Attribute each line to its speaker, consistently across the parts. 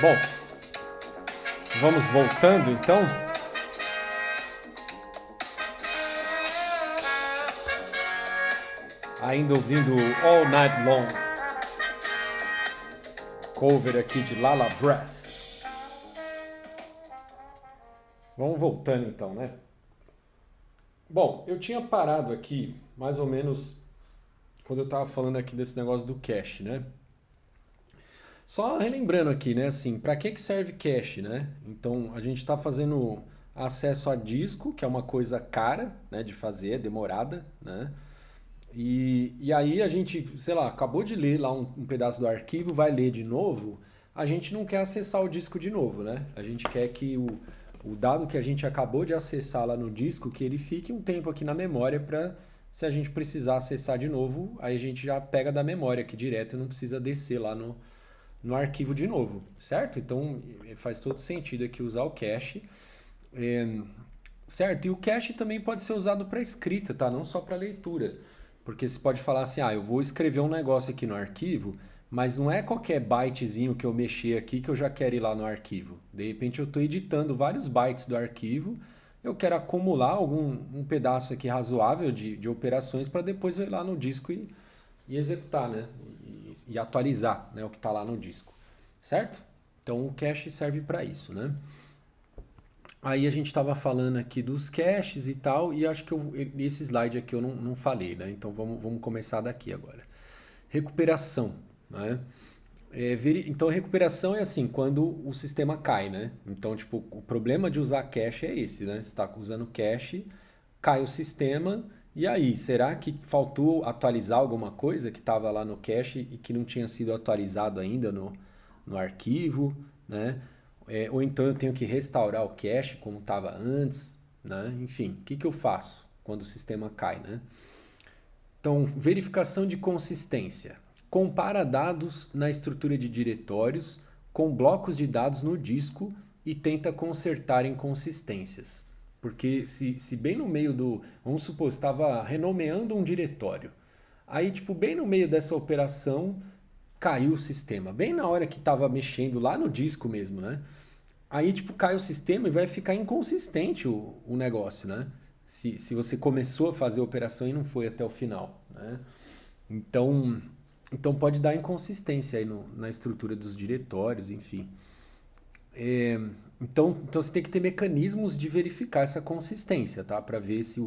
Speaker 1: Bom, vamos voltando então. Ainda ouvindo All Night Long, cover aqui de Lala Brass. Vamos voltando então, né? Bom, eu tinha parado aqui mais ou menos quando eu tava falando aqui desse negócio do cache, né? Só relembrando aqui, né, assim, para que serve cache, né? Então, a gente está fazendo acesso a disco, que é uma coisa cara, né, de fazer, demorada, né? E aí a gente, sei lá, acabou de ler lá um pedaço do arquivo, vai ler de novo, a gente não quer acessar o disco de novo, né? A gente quer que o dado que a gente acabou de acessar lá no disco, que ele fique um tempo aqui na memória para, se a gente precisar acessar de novo, aí a gente já pega da memória aqui direto e não precisa descer lá no arquivo de novo, certo? Então faz todo sentido aqui usar o cache. É, certo? E o cache também pode ser usado para escrita, tá? Não só para leitura. Porque você pode falar assim, eu vou escrever um negócio aqui no arquivo, mas não é qualquer bytezinho que eu mexer aqui que eu já quero ir lá no arquivo. De repente eu estou editando vários bytes do arquivo, eu quero acumular um pedaço aqui razoável de operações para depois eu ir lá no disco e executar, né? E atualizar, né, o que está lá no disco, certo? Então o cache serve para isso, né? Aí a gente estava falando aqui dos caches e tal, e acho que esse slide aqui eu não falei, né? Então vamos começar daqui agora. Recuperação, né? Então recuperação é assim, quando o sistema cai, né? Então, tipo, o problema de usar cache é esse, né? Você está usando cache, cai o sistema, e aí, será que faltou atualizar alguma coisa que estava lá no cache e que não tinha sido atualizado ainda no arquivo, né? Ou então eu tenho que restaurar o cache como estava antes, né? Enfim, o que eu faço quando o sistema cai, né? Então, verificação de consistência. Compara dados na estrutura de diretórios com blocos de dados no disco e tenta consertar inconsistências. Porque se bem no meio do... Vamos supor, você estava renomeando um diretório. Aí, tipo, bem no meio dessa operação, caiu o sistema. Bem na hora que estava mexendo lá no disco mesmo, né? Aí, tipo, cai o sistema e vai ficar inconsistente o negócio, né? Se você começou a fazer a operação e não foi até o final, né? Então, então pode dar inconsistência aí na estrutura dos diretórios, enfim. Então você tem que ter mecanismos de verificar essa consistência, tá? Para ver se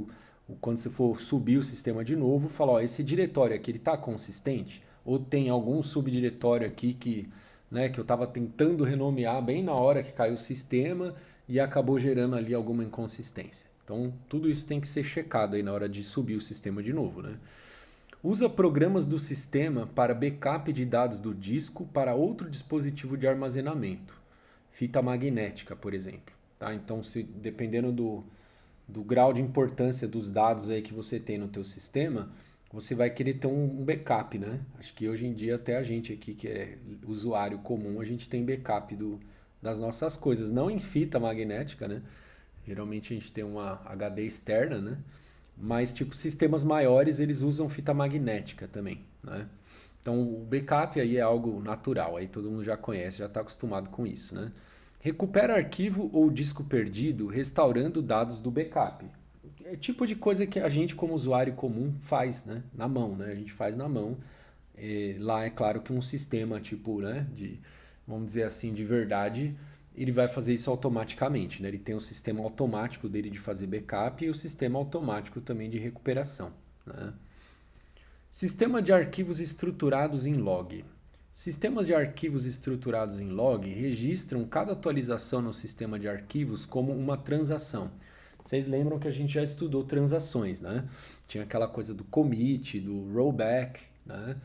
Speaker 1: quando você for subir o sistema de novo, falar, ó, esse diretório aqui ele está consistente? Ou tem algum subdiretório aqui que eu estava tentando renomear bem na hora que caiu o sistema e acabou gerando ali alguma inconsistência. Então tudo isso tem que ser checado aí na hora de subir o sistema de novo, né? Usa programas do sistema para backup de dados do disco para outro dispositivo de armazenamento. Fita magnética, por exemplo. Tá? Então, dependendo do grau de importância dos dados aí que você tem no teu sistema, você vai querer ter um backup, né? Acho que hoje em dia até a gente aqui que é usuário comum, a gente tem backup das nossas coisas. Não em fita magnética, né? Geralmente a gente tem uma HD externa, né? Mas, tipo, sistemas maiores, eles usam fita magnética também, né? Então, o backup aí é algo natural, aí todo mundo já conhece, já está acostumado com isso, né? Recupera arquivo ou disco perdido, restaurando dados do backup. É tipo de coisa que a gente, como usuário comum, faz, né? Na mão, né? A gente faz na mão. Lá é claro que um sistema, tipo, né? Vamos dizer assim, de verdade, ele vai fazer isso automaticamente, né? Ele tem o sistema automático dele de fazer backup e o sistema automático também de recuperação, né? Sistema de arquivos estruturados em log. Sistemas de arquivos estruturados em log registram cada atualização no sistema de arquivos como uma transação. Vocês lembram que a gente já estudou transações, né? Tinha aquela coisa do commit, do rollback, né?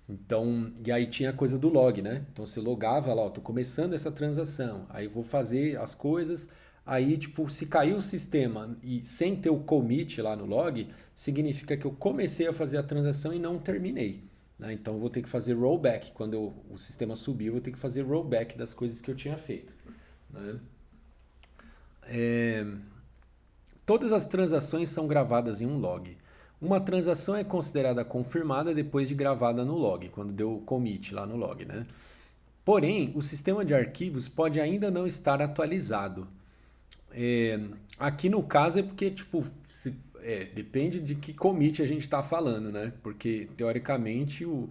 Speaker 1: Então, e aí tinha a coisa do log, né? Então você logava lá, ó, tô começando essa transação, aí eu vou fazer as coisas, aí tipo, se caiu o sistema e sem ter o commit lá no log, significa que eu comecei a fazer a transação e não terminei, né? Então eu vou ter que fazer rollback, quando o sistema subir, eu vou ter que fazer rollback das coisas que eu tinha feito, né? Todas as transações são gravadas em um log. Uma transação é considerada confirmada depois de gravada no log, quando deu o commit lá no log, né? Porém, o sistema de arquivos pode ainda não estar atualizado. Aqui no caso é porque, tipo, depende de que commit a gente está falando, né? Porque, teoricamente, o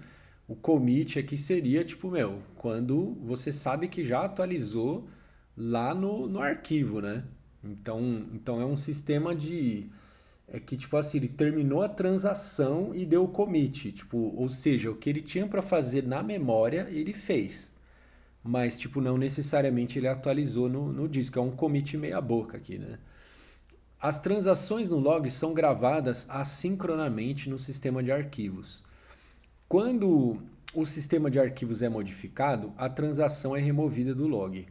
Speaker 1: commit aqui seria, tipo, quando você sabe que já atualizou lá no arquivo, né? Então é um sistema que, tipo assim, ele terminou a transação e deu o commit. Tipo, ou seja, o que ele tinha para fazer na memória, ele fez. Mas, tipo, não necessariamente ele atualizou no disco. É um commit meia boca aqui, né? As transações no log são gravadas assincronamente no sistema de arquivos. Quando o sistema de arquivos é modificado, a transação é removida do log.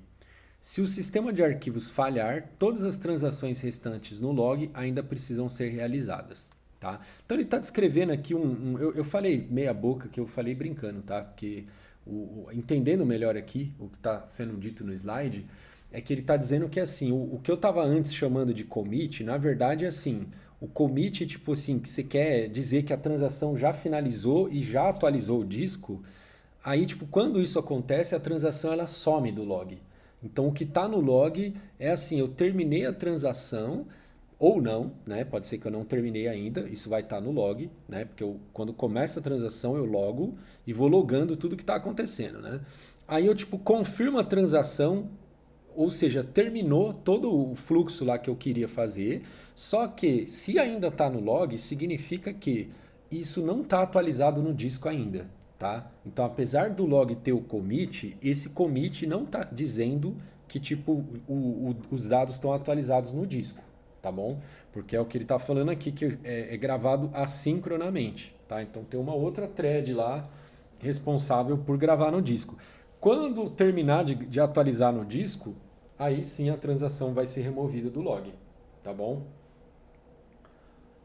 Speaker 1: Se o sistema de arquivos falhar, todas as transações restantes no log ainda precisam ser realizadas. Tá? Então ele está descrevendo aqui eu falei meia boca, que eu falei brincando, tá? Porque entendendo melhor aqui o que está sendo dito no slide, é que ele está dizendo que assim, o que eu estava antes chamando de commit, na verdade é assim, o commit, tipo assim, que você quer dizer que a transação já finalizou e já atualizou o disco, aí, tipo, quando isso acontece, a transação ela some do log. Então, o que está no log é assim, eu terminei a transação ou não, né? Pode ser que eu não terminei ainda, isso vai estar no log, né? Porque quando começa a transação eu logo e vou logando tudo que está acontecendo, né? Aí eu, tipo, confirmo a transação, ou seja, terminou todo o fluxo lá que eu queria fazer, só que se ainda está no log, significa que isso não está atualizado no disco ainda, tá? Então, apesar do log ter o commit, esse commit não está dizendo que tipo os dados estão atualizados no disco, tá bom? Porque é o que ele está falando aqui, que é gravado assincronamente, tá? Então tem uma outra thread lá responsável por gravar no disco. Quando terminar de atualizar no disco, aí sim a transação vai ser removida do log, tá bom?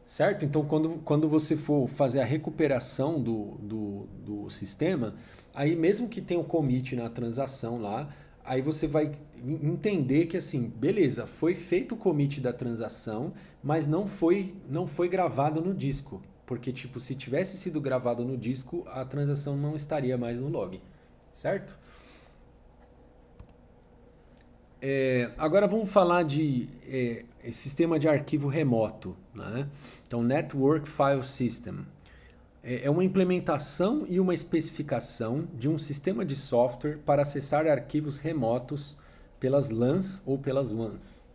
Speaker 1: Certo? Então, quando você for fazer a recuperação do sistema, aí mesmo que tenha o commit na transação lá, aí você vai entender que assim, beleza, foi feito o commit da transação, mas não foi gravado no disco. Porque, tipo, se tivesse sido gravado no disco, a transação não estaria mais no log. Certo? Agora vamos falar de sistema de arquivo remoto, né? Então, Network File System. É uma implementação e uma especificação de um sistema de software para acessar arquivos remotos pelas LANs ou pelas WANs.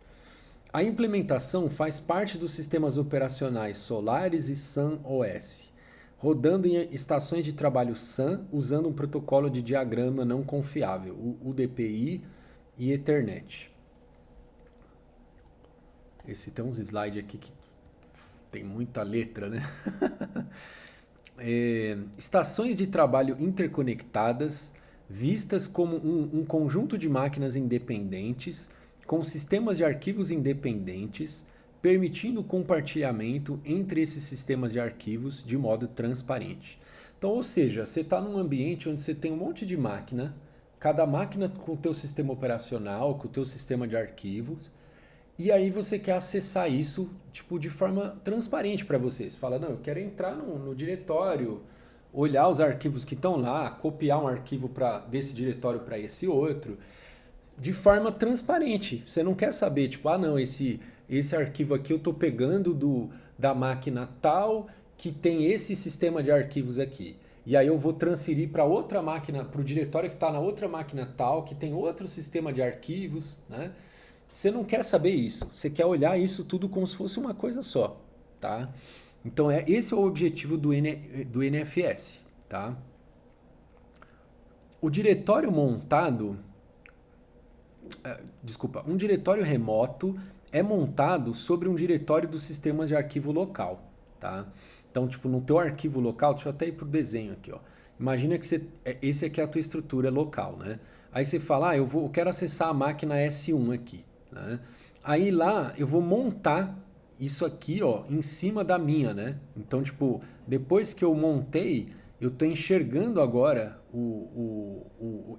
Speaker 1: A implementação faz parte dos sistemas operacionais Solaris e Sun OS, rodando em estações de trabalho Sun usando um protocolo de diagrama não confiável, o UDPI e Ethernet. Esse tem uns slides aqui que tem muita letra, né? Estações de trabalho interconectadas, vistas como um conjunto de máquinas independentes, com sistemas de arquivos independentes, permitindo o compartilhamento entre esses sistemas de arquivos de modo transparente. Então, ou seja, você está num ambiente onde você tem um monte de máquina, cada máquina com o teu sistema operacional, com o teu sistema de arquivos, e aí você quer acessar isso tipo de forma transparente para você. Você fala, não, eu quero entrar no diretório, olhar os arquivos que estão lá, copiar um arquivo desse diretório para esse outro, de forma transparente. Você não quer saber, tipo, não, esse arquivo aqui eu estou pegando da máquina tal que tem esse sistema de arquivos aqui. E aí eu vou transferir para outra máquina, para o diretório que está na outra máquina tal, que tem outro sistema de arquivos, né? Você não quer saber isso. Você quer olhar isso tudo como se fosse uma coisa só, tá? Então esse é o objetivo do NFS, tá? O diretório montado, um diretório remoto é montado sobre um diretório dos sistemas de arquivo local, tá? Então, tipo, no teu arquivo local, deixa eu até ir pro desenho aqui, ó. Imagina que esse aqui é a tua estrutura local, né? Aí você fala, eu quero acessar a máquina S1 aqui, né? Aí lá eu vou montar isso aqui, ó, em cima da minha, né? Então, tipo, depois que eu montei, eu estou enxergando agora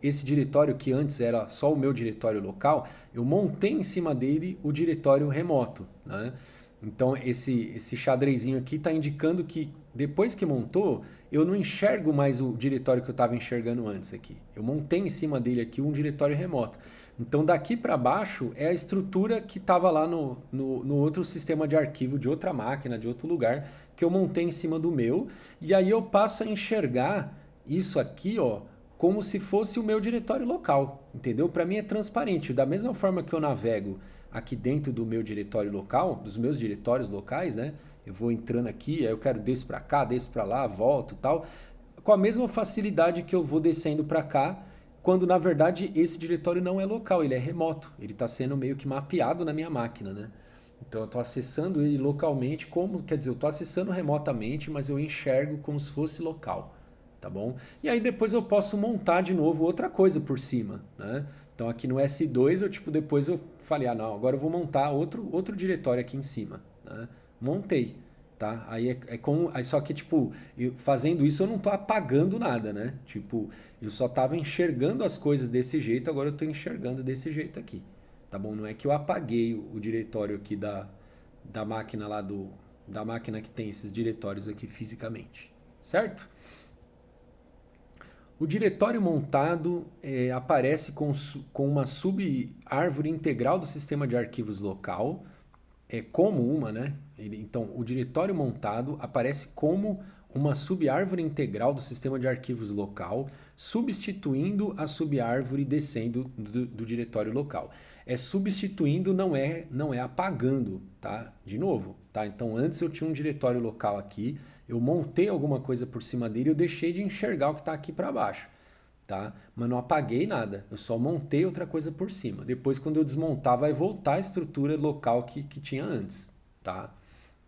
Speaker 1: esse diretório que antes era só o meu diretório local, eu montei em cima dele o diretório remoto, né? Então esse xadrezinho aqui está indicando que depois que montou, eu não enxergo mais o diretório que eu estava enxergando antes aqui. Eu montei em cima dele aqui um diretório remoto. Então daqui para baixo é a estrutura que estava lá no outro sistema de arquivo de outra máquina, de outro lugar, que eu montei em cima do meu. E aí eu passo a enxergar isso aqui, ó, como se fosse o meu diretório local, entendeu? Para mim é transparente. Da mesma forma que eu navego aqui dentro do meu diretório local, dos meus diretórios locais, né? Eu vou entrando aqui, aí eu quero desço para cá, desço para lá, volto, tal, com a mesma facilidade que eu vou descendo para cá, quando na verdade esse diretório não é local, ele é remoto, ele está sendo meio que mapeado na minha máquina, né? Então eu estou acessando ele localmente, como, quer dizer, eu estou acessando remotamente, mas eu enxergo como se fosse local, tá bom? E aí depois eu posso montar de novo outra coisa por cima, né? Então aqui no S2 eu tipo depois eu falei, ah não, agora eu vou montar outro diretório aqui em cima, né? Montei, tá? Aí aí só que tipo, fazendo isso eu não tô apagando nada, né? Tipo, eu só tava enxergando as coisas desse jeito, agora eu tô enxergando desse jeito aqui, tá bom? Não é que eu apaguei o diretório aqui da máquina lá da máquina que tem esses diretórios aqui fisicamente, certo? O diretório montado aparece com uma sub-árvore integral do sistema de arquivos local, como uma, né? Então, o diretório montado aparece como uma sub-árvore integral do sistema de arquivos local, substituindo a sub-árvore descendo do diretório local. É substituindo, não é apagando, tá? De novo, tá? Então, antes eu tinha um diretório local aqui, eu montei alguma coisa por cima dele, eu deixei de enxergar o que está aqui para baixo, tá? Mas não apaguei nada, eu só montei outra coisa por cima. Depois, quando eu desmontar, vai voltar a estrutura local que tinha antes, tá?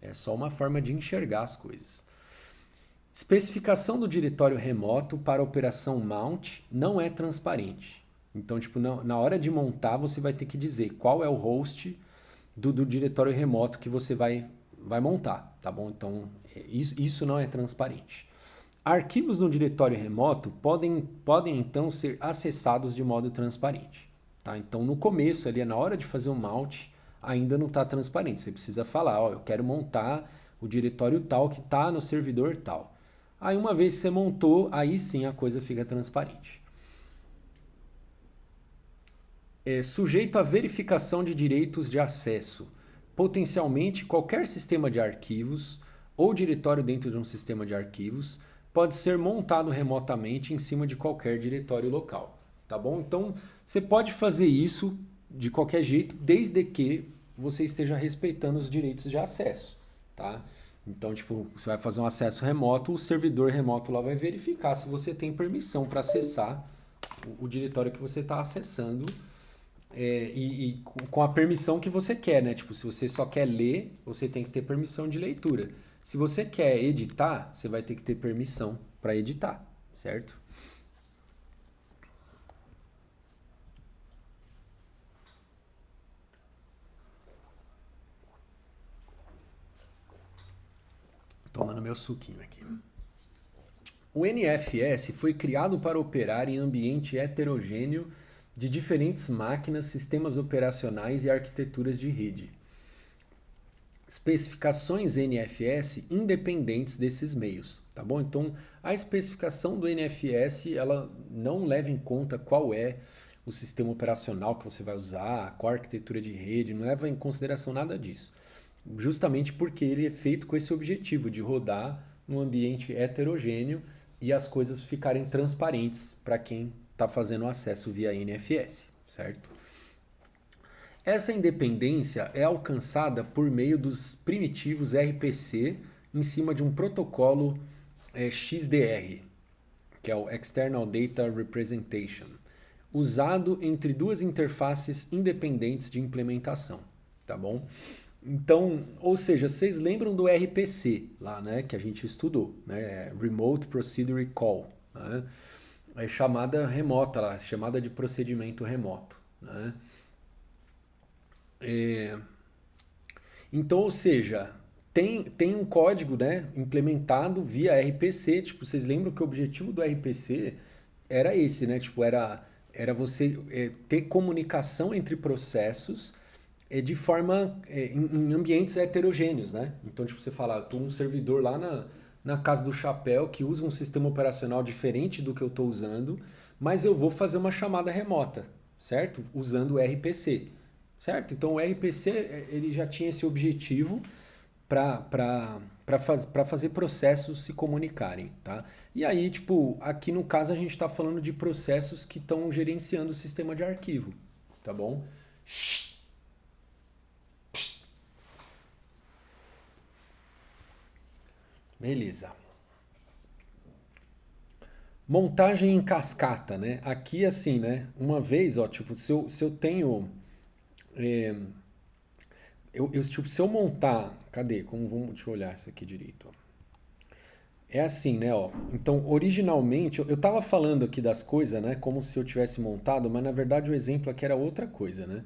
Speaker 1: É só uma forma de enxergar as coisas. Especificação do diretório remoto para operação mount não é transparente. Então, tipo, na hora de montar, você vai ter que dizer qual é o host do diretório remoto que você vai montar, tá bom? Então, isso não é transparente. Arquivos no diretório remoto podem então ser acessados de modo transparente, tá? Então, no começo, ali, na hora de fazer o mount, ainda não está transparente. Você precisa falar, ó, eu quero montar o diretório tal que está no servidor tal. Aí, uma vez que você montou, aí sim a coisa fica transparente. Sujeito à verificação de direitos de acesso. Potencialmente, qualquer sistema de arquivos ou diretório dentro de um sistema de arquivos pode ser montado remotamente em cima de qualquer diretório local, tá bom? Então, você pode fazer isso de qualquer jeito, desde que você esteja respeitando os direitos de acesso, tá? Então, tipo, você vai fazer um acesso remoto, o servidor remoto lá vai verificar se você tem permissão para acessar o diretório que você está acessando e com a permissão que você quer, né? Tipo, se você só quer ler, você tem que ter permissão de leitura. Se você quer editar, você vai ter que ter permissão para editar, certo? Tomando meu suquinho aqui. O NFS foi criado para operar em ambiente heterogêneo de diferentes máquinas, sistemas operacionais e arquiteturas de rede. Especificações NFS independentes desses meios, tá bom? Então, a especificação do NFS, ela não leva em conta qual é o sistema operacional que você vai usar, qual a arquitetura de rede, não leva em consideração nada disso. Justamente porque ele é feito com esse objetivo de rodar num ambiente heterogêneo e as coisas ficarem transparentes para quem está fazendo o acesso via NFS, certo? Essa independência é alcançada por meio dos primitivos RPC em cima de um protocolo XDR, que é o External Data Representation, usado entre duas interfaces independentes de implementação, tá bom? Então, ou seja, vocês lembram do RPC lá, né, que a gente estudou, né, Remote Procedure Call, né? É chamada remota lá, chamada de procedimento remoto, né? Então, ou seja, tem um código, né, implementado via RPC. Tipo, vocês lembram que o objetivo do RPC era esse, né? Tipo, era você ter comunicação entre processos de forma em ambientes heterogêneos, né? Então, tipo, você fala, eu tô um servidor lá na casa do chapéu que usa um sistema operacional diferente do que eu estou usando, mas eu vou fazer uma chamada remota, certo? Usando o RPC, certo? Então, o RPC ele já tinha esse objetivo para fazer processos se comunicarem, tá? E aí, tipo, aqui no caso a gente está falando de processos que estão gerenciando o sistema de arquivo, tá bom? Beleza. Montagem em cascata, né? Aqui assim, né? Uma vez, ó, tipo, se eu tenho. é, tipo, se eu montar. Cadê? Deixa eu olhar isso aqui direito. Ó. É assim, né? Ó. Então, originalmente, eu tava falando aqui das coisas, né? Como se eu tivesse montado, mas na verdade o exemplo aqui era outra coisa, né?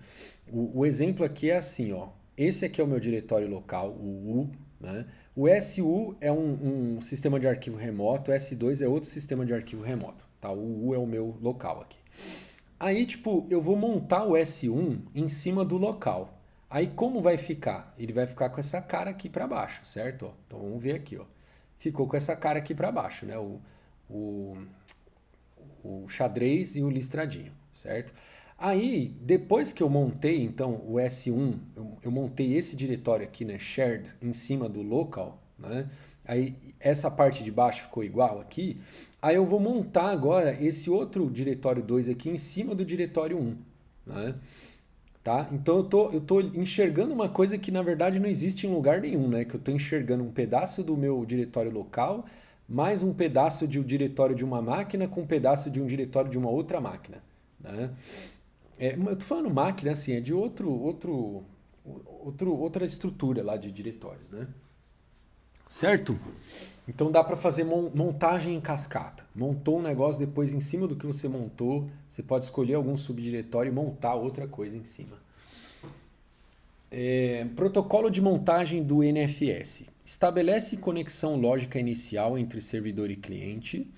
Speaker 1: O exemplo aqui é assim, ó. Esse aqui é o meu diretório local, o U, né? O SU é um sistema de arquivo remoto, o S2 é outro sistema de arquivo remoto, tá? O U é o meu local aqui. Aí, tipo, eu vou montar o S1 em cima do local. Aí, como vai ficar? Ele vai ficar com essa cara aqui para baixo, certo? Ó, então, vamos ver aqui, ó. Ficou com essa cara aqui para baixo, né? O, o xadrez e o listradinho, certo? Aí, depois que eu montei, então, o S1, eu montei esse diretório aqui, né, shared, em cima do local, né? Aí, essa parte de baixo ficou igual aqui. Aí eu vou montar agora esse outro diretório 2 aqui em cima do diretório 1, né? Tá? Então eu tô enxergando uma coisa que na verdade não existe em lugar nenhum, né? Que eu estou enxergando um pedaço do meu diretório local, mais um pedaço de um diretório de uma máquina com um pedaço de um diretório de uma outra máquina, né? Eu tô falando máquina assim, é de outra estrutura lá de diretórios, né? Certo? Então dá para fazer montagem em cascata. Montou um negócio, depois em cima do que você montou, você pode escolher algum subdiretório e montar outra coisa em cima. Protocolo de montagem do NFS. Estabelece conexão lógica inicial entre servidor e cliente.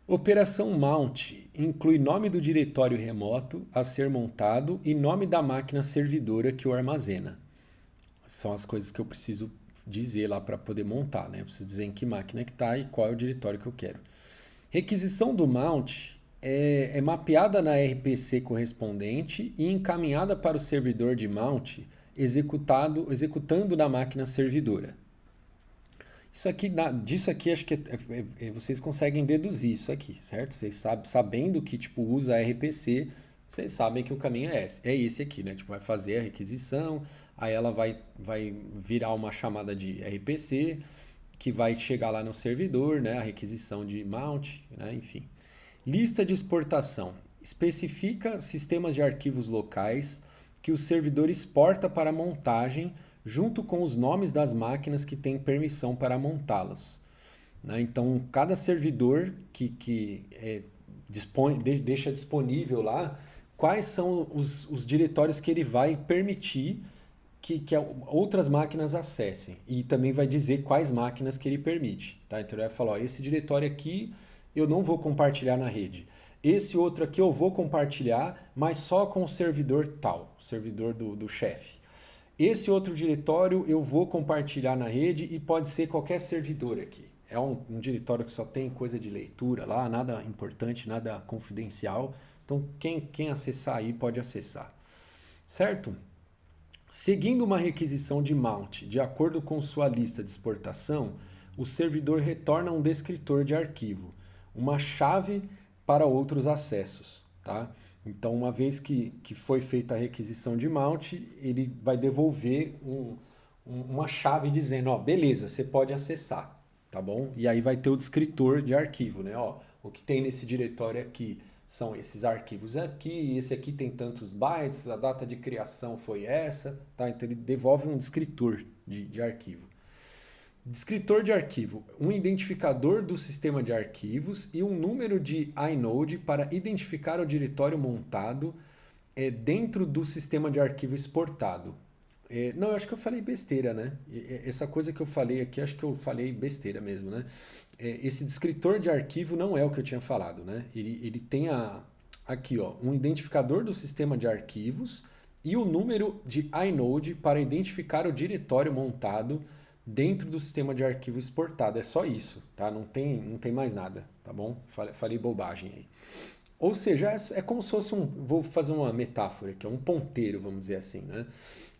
Speaker 1: Operação mount inclui nome do diretório remoto a ser montado e nome da máquina servidora que o armazena. São as coisas que eu preciso dizer lá para poder montar, né? Eu preciso dizer em que máquina que está e qual é o diretório que eu quero. Requisição do mount é mapeada na RPC correspondente e encaminhada para o servidor de mount executando na máquina servidora. Isso aqui, disso aqui, acho que vocês conseguem deduzir isso aqui, certo? Vocês sabendo que tipo, usa RPC, vocês sabem que o caminho é esse aqui, né? Tipo, vai fazer a requisição, aí ela vai virar uma chamada de RPC, que vai chegar lá no servidor, né? A requisição de mount, né? Enfim. Lista de exportação. Especifica sistemas de arquivos locais que o servidor exporta para montagem junto com os nomes das máquinas que têm permissão para montá-los. Né? Então, cada servidor que deixa disponível lá quais são os diretórios que ele vai permitir que outras máquinas acessem. E também vai dizer quais máquinas que ele permite. Tá? Então, ele vai falar, ó, esse diretório aqui eu não vou compartilhar na rede. Esse outro aqui eu vou compartilhar, mas só com o servidor tal, o servidor do chefe. Esse outro diretório eu vou compartilhar na rede e pode ser qualquer servidor aqui. É um diretório que só tem coisa de leitura lá, nada importante, nada confidencial. Então, quem acessar aí pode acessar. Certo? Seguindo uma requisição de mount de acordo com sua lista de exportação, o servidor retorna um descritor de arquivo, uma chave para outros acessos. Tá? Então, uma vez que foi feita a requisição de mount, ele vai devolver uma chave dizendo, ó, beleza, você pode acessar, tá bom? E aí vai ter o descritor de arquivo, né? Ó, o que tem nesse diretório aqui são esses arquivos aqui, esse aqui tem tantos bytes, a data de criação foi essa, tá? Então ele devolve um descritor de arquivo. Descritor de arquivo, um identificador do sistema de arquivos e um número de inode para identificar o diretório montado dentro do sistema de arquivo exportado. Não, eu acho que eu falei besteira, né? Essa coisa que eu falei aqui, acho que eu falei besteira mesmo, né? Esse descritor de arquivo não é o que eu tinha falado, né? Ele tem aqui, ó, um identificador do sistema de arquivos e o número de inode para identificar o diretório montado dentro do sistema de arquivo exportado. É só isso, tá? Não tem mais nada, tá bom? Falei bobagem aí. Ou seja, é como se fosse vou fazer uma metáfora aqui, um ponteiro, vamos dizer assim, né?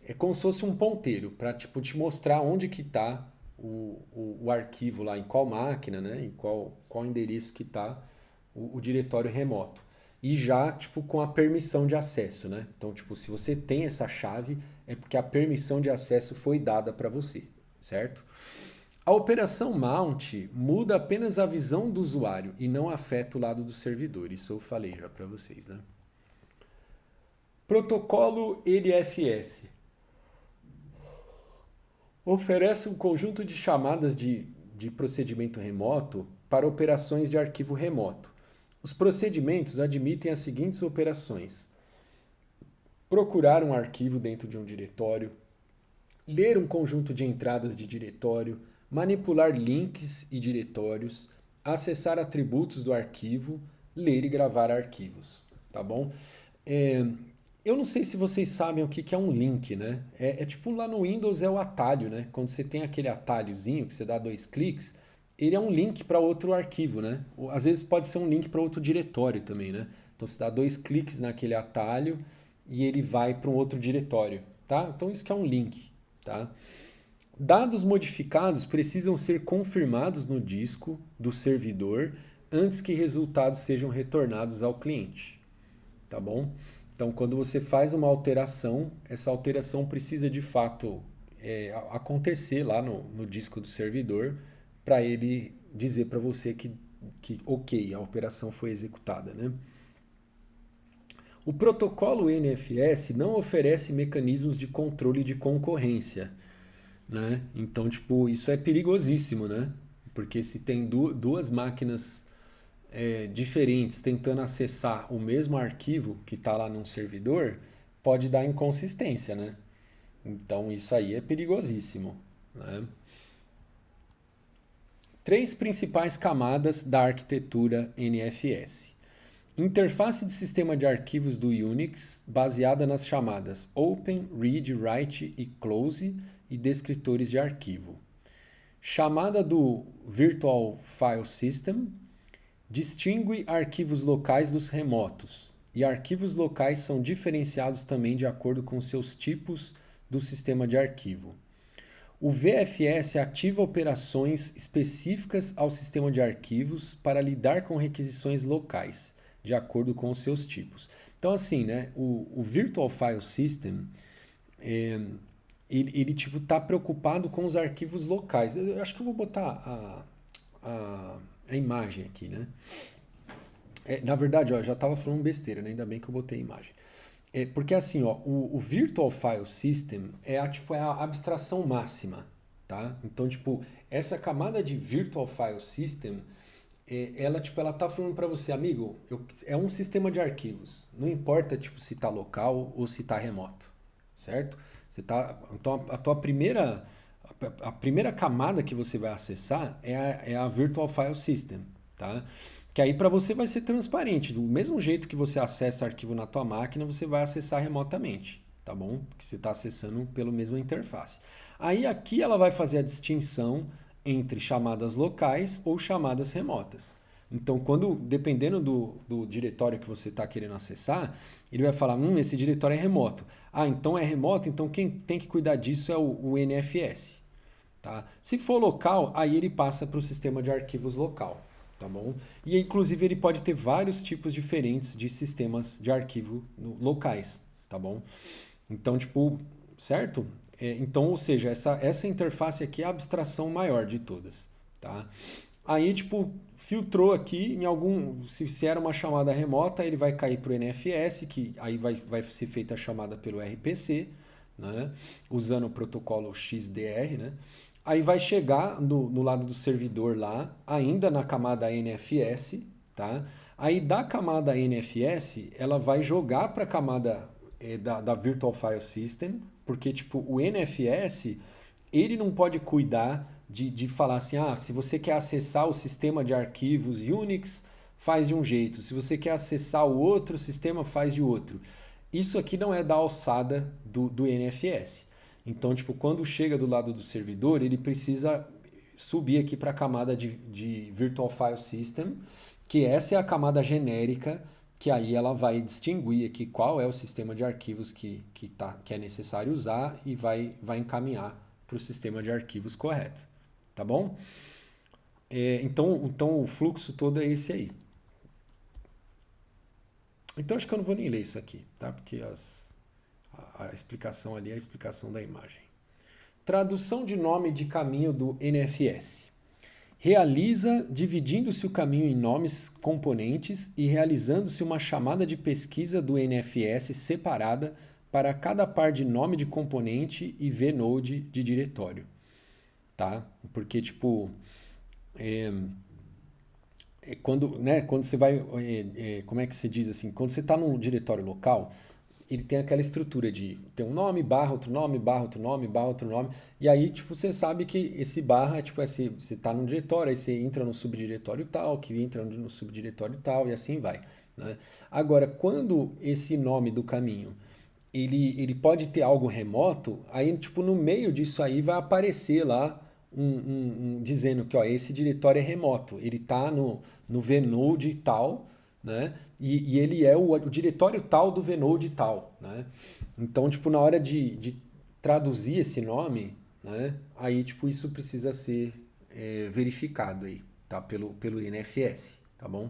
Speaker 1: É como se fosse um ponteiro para tipo, te mostrar onde que está o arquivo lá, em qual máquina, né? Em qual endereço que está o diretório remoto. E já tipo, com a permissão de acesso, né? Então, tipo, se você tem essa chave, é porque a permissão de acesso foi dada para você, certo? A operação mount muda apenas a visão do usuário e não afeta o lado do servidor. Isso eu falei já para vocês, né? Protocolo NFS oferece um conjunto de chamadas de procedimento remoto para operações de arquivo remoto. Os procedimentos admitem as seguintes operações: procurar um arquivo dentro de um diretório, ler um conjunto de entradas de diretório, manipular links e diretórios, acessar atributos do arquivo, ler e gravar arquivos, tá bom? Eu não sei se vocês sabem o que é um link, né? É tipo lá no Windows é o atalho, né? Quando você tem aquele atalhozinho que você dá 2 cliques, ele é um link para outro arquivo, né? Às vezes pode ser um link para outro diretório também, né? Então você dá 2 cliques naquele atalho e ele vai para um outro diretório, tá? Então isso que é um link, tá? Dados modificados precisam ser confirmados no disco do servidor antes que resultados sejam retornados ao cliente, tá bom? Então, quando você faz uma alteração, essa alteração precisa de fato acontecer lá no disco do servidor para ele dizer para você que ok, a operação foi executada, né? O protocolo NFS não oferece mecanismos de controle de concorrência, né? Então, tipo, isso é perigosíssimo, né? Porque se tem duas máquinas diferentes tentando acessar o mesmo arquivo que está lá num servidor, pode dar inconsistência, né? Então, isso aí é perigosíssimo, né? 3 principais camadas da arquitetura NFS. Interface de sistema de arquivos do Unix, baseada nas chamadas Open, Read, Write e Close e descritores de arquivo. Chamada do Virtual File System, distingue arquivos locais dos remotos, e arquivos locais são diferenciados também de acordo com seus tipos do sistema de arquivo. O VFS ativa operações específicas ao sistema de arquivos para lidar com requisições locais, de acordo com os seus tipos. Então, assim, né, o Virtual File System, ele tipo, tá preocupado com os arquivos locais. Eu acho que eu vou botar a imagem aqui, né? Na verdade, ó, eu já estava falando besteira, né? Ainda bem que eu botei a imagem. Porque assim, ó, o Virtual File System é a abstração máxima, tá? Então, tipo, essa camada de Virtual File System, ela tá falando para você, amigo, é um sistema de arquivos. Não importa, tipo, se tá local ou se tá remoto, certo? Então, a primeira camada que você vai acessar é a Virtual File System, tá? Que aí para você vai ser transparente. Do mesmo jeito que você acessa arquivo na tua máquina, você vai acessar remotamente, tá bom? Porque você está acessando pela mesma interface. Aí aqui ela vai fazer a distinção entre chamadas locais ou chamadas remotas. Então, dependendo do diretório que você está querendo acessar, ele vai falar, esse diretório é remoto. Ah, então é remoto, então quem tem que cuidar disso é o NFS. Tá? Se for local, aí ele passa para o sistema de arquivos local. Tá bom? E inclusive ele pode ter vários tipos diferentes de sistemas de arquivo locais, tá bom? Então, tipo, certo? Então, ou seja, essa interface aqui é a abstração maior de todas, tá? Aí, tipo, filtrou aqui em se era uma chamada remota, ele vai cair para o NFS, que aí vai ser feita a chamada pelo RPC, né? Usando o protocolo XDR, né? Aí vai chegar no lado do servidor lá, ainda na camada NFS, tá? Aí da camada NFS, ela vai jogar para a camada da Virtual File System, porque tipo, o NFS, ele não pode cuidar de falar assim, se você quer acessar o sistema de arquivos Unix, faz de um jeito. Se você quer acessar o outro sistema, faz de outro. Isso aqui não é da alçada do NFS. Então, tipo, quando chega do lado do servidor, ele precisa subir aqui para a camada de Virtual File System, que essa é a camada genérica, que aí ela vai distinguir aqui qual é o sistema de arquivos que é necessário usar e vai encaminhar para o sistema de arquivos correto. Tá bom? Então o fluxo todo é esse aí. Então acho que eu não vou nem ler isso aqui, tá? Porque a explicação ali é a explicação da imagem. Tradução de nome de caminho do NFS. Realiza dividindo-se o caminho em nomes componentes e realizando-se uma chamada de pesquisa do NFS separada para cada par de nome de componente e vnode de diretório. Tá? Porque, tipo, quando você vai, como é que se diz assim? Quando você está num diretório local, ele tem aquela estrutura de ter um nome, barra, outro nome, barra, outro nome, barra, outro nome. E aí, tipo, você sabe que esse barra é tipo assim, você está num diretório, aí você entra no subdiretório tal, que entra no subdiretório tal, e assim vai. Né? Agora, quando esse nome do caminho ele pode ter algo remoto, aí, tipo, no meio disso aí vai aparecer lá dizendo que ó, esse diretório é remoto, ele está no vnode tal, né? E ele é o diretório tal do vnode tal, né? Então, tipo, na hora de traduzir esse nome, né? Aí, tipo, isso precisa ser verificado aí, tá? Pelo NFS, tá bom?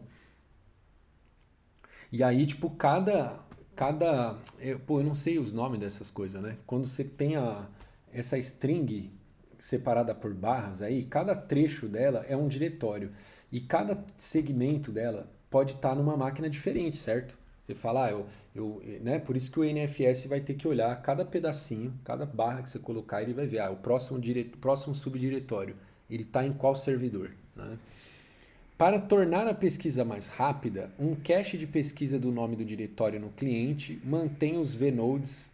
Speaker 1: E aí, tipo, eu não sei os nomes dessas coisas, né? Quando você tem essa string separada por barras aí, cada trecho dela é um diretório. E cada segmento dela pode estar numa máquina diferente, certo? Você fala, né? Por isso que o NFS vai ter que olhar cada pedacinho, cada barra que você colocar, ele vai ver, o próximo subdiretório, ele está em qual servidor, né? Para tornar a pesquisa mais rápida, um cache de pesquisa do nome do diretório no cliente mantém os vnodes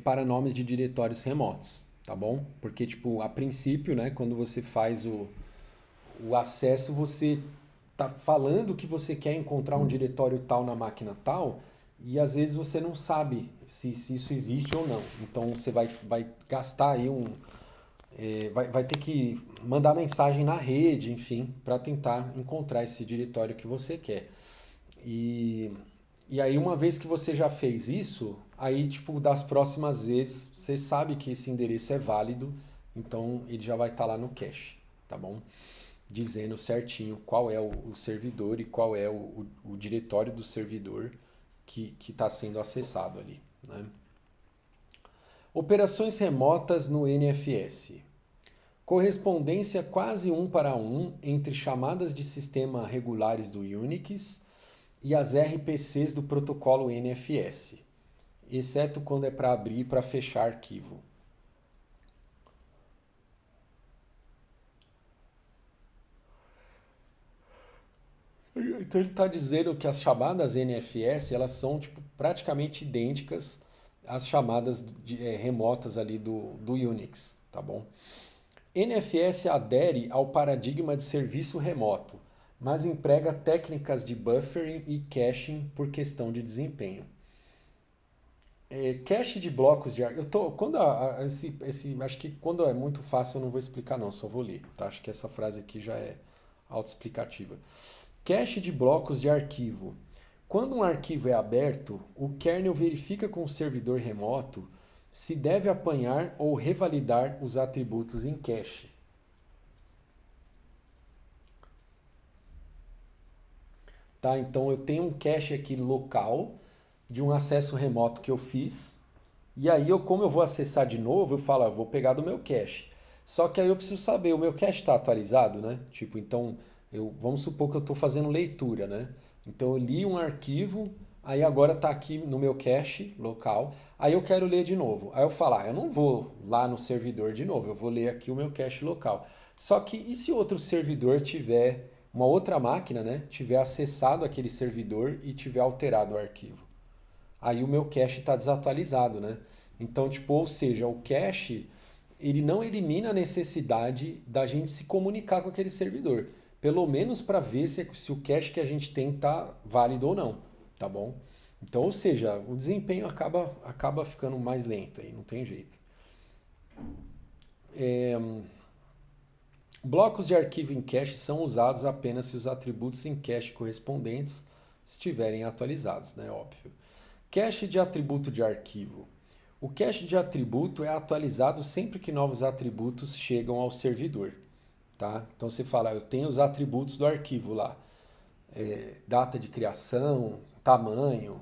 Speaker 1: para nomes de diretórios remotos, tá bom? Porque, tipo, a princípio, né, quando você faz o acesso, você tá falando que você quer encontrar um diretório tal na máquina tal, e às vezes você não sabe se isso existe ou não. Então você vai gastar aí vai ter que mandar mensagem na rede, enfim, para tentar encontrar esse diretório que você quer. E, e aí, uma vez que você já fez isso, aí, tipo, das próximas vezes, você sabe que esse endereço é válido, então ele já vai estar lá no cache, tá bom? Dizendo certinho qual é o servidor e qual é o diretório do servidor que está sendo acessado ali, né? Operações remotas no NFS. Correspondência quase 1 para 1 entre chamadas de sistema regulares do Unix e as RPCs do protocolo NFS, exceto quando é para abrir e para fechar arquivo. Então ele está dizendo que as chamadas NFS elas são tipo, praticamente idênticas às chamadas remotas ali do Unix, tá bom? NFS adere ao paradigma de serviço remoto, mas emprega técnicas de buffering e caching por questão de desempenho. Cache de blocos de arquivo. Acho que quando é muito fácil eu não vou explicar não, só vou ler. Tá? Acho que essa frase aqui já é autoexplicativa. Cache de blocos de arquivo. Quando um arquivo é aberto, o kernel verifica com o servidor remoto se deve apanhar ou revalidar os atributos em cache. Tá? Então eu tenho um cache aqui local de um acesso remoto que eu fiz. E aí, como eu vou acessar de novo, eu falo, eu vou pegar do meu cache. Só que aí eu preciso saber, o meu cache está atualizado, né? Tipo, então, vamos supor que eu estou fazendo leitura, né? Então eu li um arquivo, aí agora está aqui no meu cache local, aí eu quero ler de novo. Aí eu falo, eu não vou lá no servidor de novo, eu vou ler aqui o meu cache local. Só que e se outro servidor tiver, uma outra máquina, né? Tiver acessado aquele servidor e tiver alterado o arquivo? Aí o meu cache está desatualizado, né? Então, tipo, ou seja, o cache ele não elimina a necessidade da gente se comunicar com aquele servidor, pelo menos para ver se o cache que a gente tem está válido ou não, tá bom? Então, ou seja, o desempenho acaba ficando mais lento aí, não tem jeito. Blocos de arquivo em cache são usados apenas se os atributos em cache correspondentes estiverem atualizados, né? Óbvio. Cache de atributo de arquivo. O cache de atributo é atualizado sempre que novos atributos chegam ao servidor, tá? Então você fala, eu tenho os atributos do arquivo lá, data de criação, tamanho,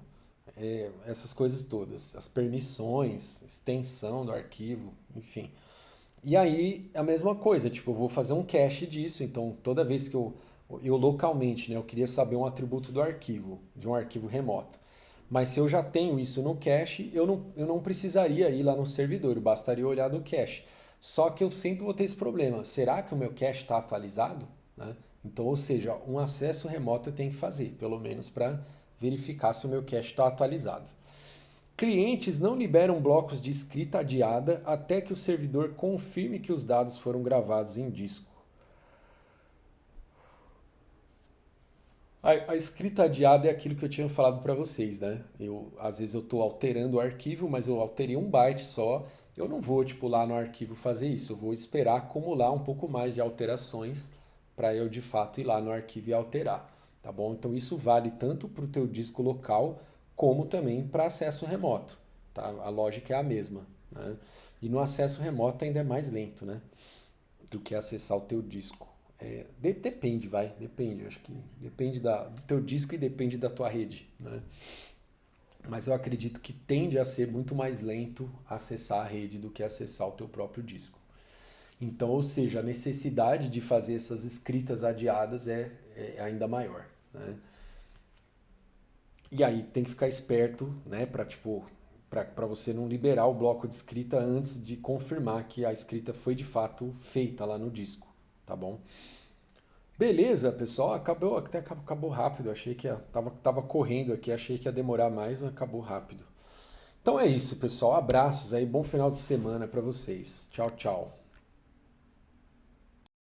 Speaker 1: essas coisas todas, as permissões, extensão do arquivo, enfim. E aí, a mesma coisa, tipo, eu vou fazer um cache disso, então toda vez que eu localmente, né, eu queria saber um atributo do arquivo, de um arquivo remoto. Mas se eu já tenho isso no cache, eu não precisaria ir lá no servidor, bastaria olhar do cache. Só que eu sempre vou ter esse problema. Será que o meu cache está atualizado? Né? Então, ou seja, um acesso remoto eu tenho que fazer, pelo menos para verificar se o meu cache está atualizado. Clientes não liberam blocos de escrita adiada até que o servidor confirme que os dados foram gravados em disco. A escrita adiada é aquilo que eu tinha falado para vocês, né? Às vezes eu estou alterando o arquivo, mas eu alterei 1 byte só. Eu não vou, tipo, lá no arquivo fazer isso. Eu vou esperar acumular um pouco mais de alterações para eu, de fato, ir lá no arquivo e alterar, tá bom? Então isso vale tanto para o teu disco local como também para acesso remoto, tá? A lógica é a mesma, né? E no acesso remoto ainda é mais lento, né? Do que acessar o teu disco. Depende, vai, depende. Acho que depende do teu disco e depende da tua rede, né? Mas eu acredito que tende a ser muito mais lento acessar a rede do que acessar o teu próprio disco. Então, ou seja, a necessidade de fazer essas escritas adiadas é ainda maior, né? E aí tem que ficar esperto, né, para tipo, para você não liberar o bloco de escrita antes de confirmar que a escrita foi de fato feita lá no disco, tá bom? Beleza, pessoal, acabou rápido. Achei que tava correndo aqui, achei que ia demorar mais, mas acabou rápido. Então é isso, pessoal. Abraços aí, bom final de semana para vocês. Tchau, tchau.